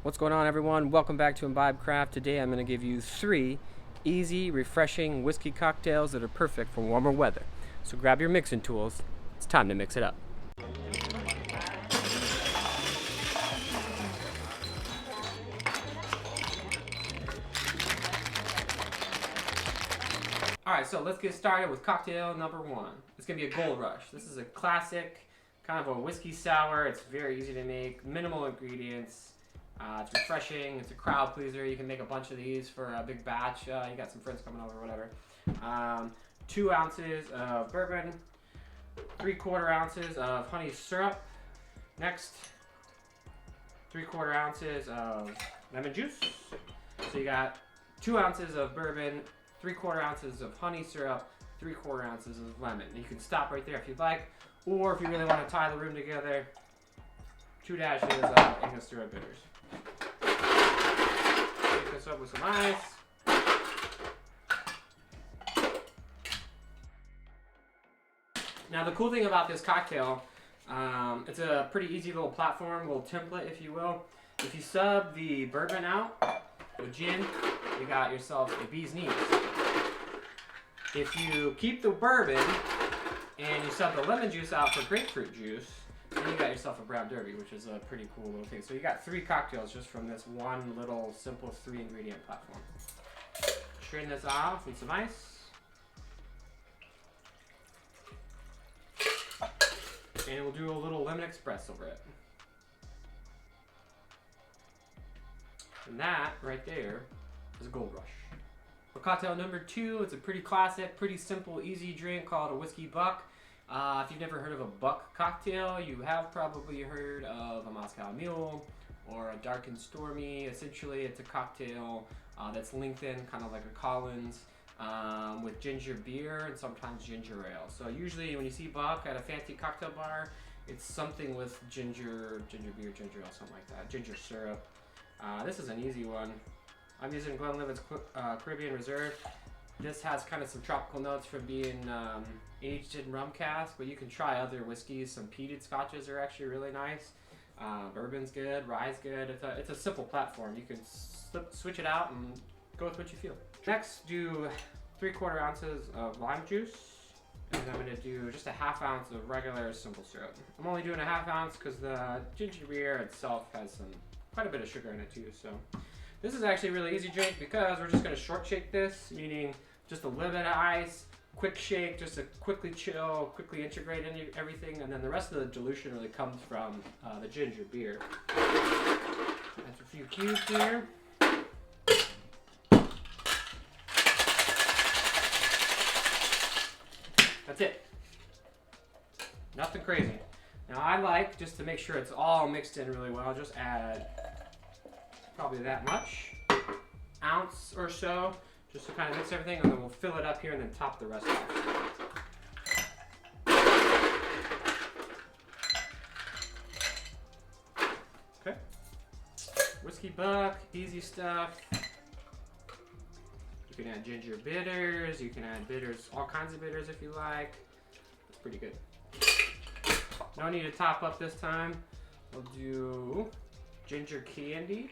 What's going on, everyone? Welcome back to Imbibe Craft. Today I'm going to give you 3 easy, refreshing whiskey cocktails that are perfect for warmer weather. So grab your mixing tools. It's time to mix it up. Alright, so let's get started with cocktail number 1. It's going to be a Gold Rush. This is a classic, kind of a whiskey sour. It's very easy to make, minimal ingredients. It's refreshing. It's a crowd pleaser. You can make a bunch of these for a big batch. You got some friends coming over, whatever. 2 ounces of bourbon, 3/4 ounces of honey syrup. Next, 3/4 ounces of lemon juice. So you got 2 ounces of bourbon, 3/4 ounces of honey syrup, 3/4 ounces of lemon. And you can stop right there if you'd like, or if you really want to tie the room together, 2 dashes of Angostura bitters. Take this up with some ice. Now the cool thing about this cocktail, it's a pretty easy little platform, little template if you will. If you sub the bourbon out with gin, you got yourself a bee's knees. If you keep the bourbon and you sub the lemon juice out for grapefruit juice, then you got yourself a brown derby, which is a pretty cool little thing. So you got 3 cocktails just from this one little simple 3-ingredient platform. Strain this off with some ice. And we'll do a little lemon express over it. And that right there is a Gold Rush. For cocktail number 2, it's a pretty classic, pretty simple, easy drink called a whiskey buck. If you've never heard of a buck cocktail, you have probably heard of a Moscow Mule or a Dark and Stormy. Essentially, it's a cocktail that's lengthened, kind of like a Collins, with ginger beer and sometimes ginger ale. So usually when you see buck at a fancy cocktail bar, it's something with ginger beer, ginger ale, something like that, ginger syrup. This is an easy one. I'm using Glenlivet's Caribbean Reserve. This has kind of some tropical notes from being aged in rum cask, but you can try other whiskeys. Some peated scotches are actually really nice. Bourbon's good, rye's good. It's a simple platform. You can switch it out and go with what you feel. Next, do 3/4 ounces of lime juice, and I'm going to do just a 1/2 ounce of regular simple syrup. I'm only doing a 1/2 ounce because the ginger beer itself has quite a bit of sugar in it too. So this is actually a really easy drink because we're just going to short shake this, meaning just a little bit of ice, quick shake, just to quickly chill, quickly integrate into everything, and then the rest of the dilution really comes from the ginger beer. That's a few cubes here. That's it. Nothing crazy. Now I like, just to make sure it's all mixed in really well, just add probably that much, ounce or so, just to kind of mix everything, and then we'll fill it up here and then top the rest off. Okay. Whiskey buck, easy stuff. You can add ginger bitters, you can add bitters, all kinds of bitters if you like. It's pretty good. No need to top up this time. We'll do ginger candy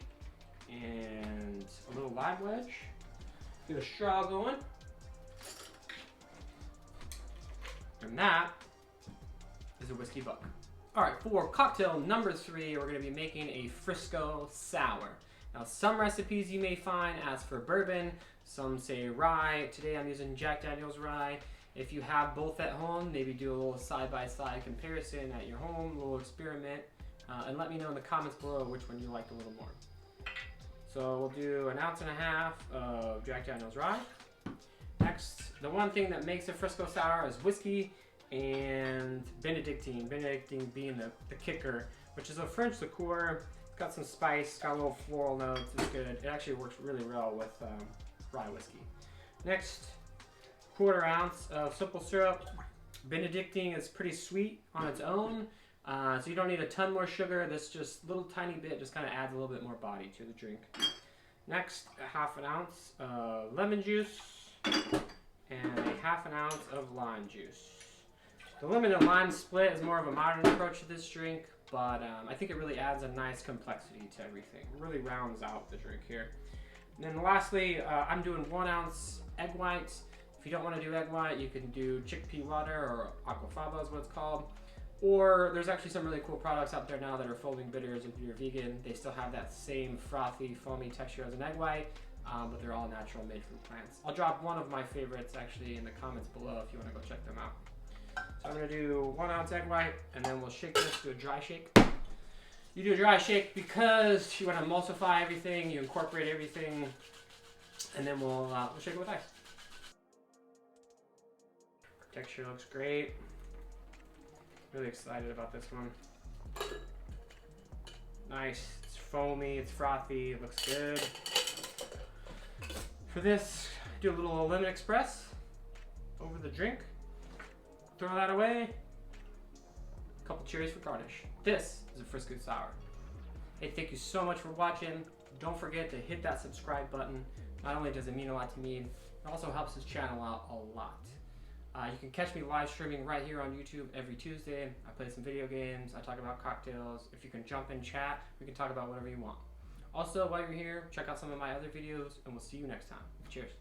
and a little lime wedge. Get a straw going. And that is a whiskey buck. Alright, for cocktail number 3, we're going to be making a Frisco Sour. Now, some recipes you may find ask for bourbon, some say rye. Today I'm using Jack Daniel's rye. If you have both at home, maybe do a little side-by-side comparison at your home, a little experiment, and let me know in the comments below which one you liked a little more. So we'll do 1.5 ounces of Jack Daniel's rye. Next, the one thing that makes a Frisco Sour is whiskey and Benedictine. Benedictine being the kicker, which is a French liqueur. It's got some spice, got a little floral notes. It's good. It actually works really well with rye whiskey. Next, 1/4 ounce of simple syrup. Benedictine is pretty sweet on its own, so you don't need a ton more sugar. This just little tiny bit just kind of adds a little bit more body to the drink. Next, 1/2 ounce of lemon juice and 1/2 ounce of lime juice. The lemon and lime split is more of a modern approach to this drink. but I think it really adds a nice complexity to everything. It really rounds out the drink here. And then lastly, I'm doing 1 ounce egg white. If you don't want to do egg white, you can do chickpea water, or aquafaba is what it's called. Or there's actually some really cool products out there now that are folding bitters. If you're vegan, they still have that same frothy, foamy texture as an egg white, but they're all natural, made from plants. I'll drop one of my favorites actually in the comments below if you want to go check them out. So I'm going to do 1 ounce egg white, and then we'll shake this, do a dry shake. You do a dry shake because you want to emulsify everything, you incorporate everything, and then we'll shake it with ice. Texture looks great. Really excited about this one. Nice, it's foamy, it's frothy, it looks good. For this, do a little lemon express over the drink. Throw that away. A couple cherries for garnish. This is a Frisco Sour. Hey, thank you so much for watching. Don't forget to hit that subscribe button. Not only does it mean a lot to me, it also helps this channel out a lot. You can catch me live streaming right here on YouTube every Tuesday. I play some video games, I talk about cocktails. If you can jump in chat, we can talk about whatever you want. Also, while you're here, check out some of my other videos, and we'll see you next time. Cheers.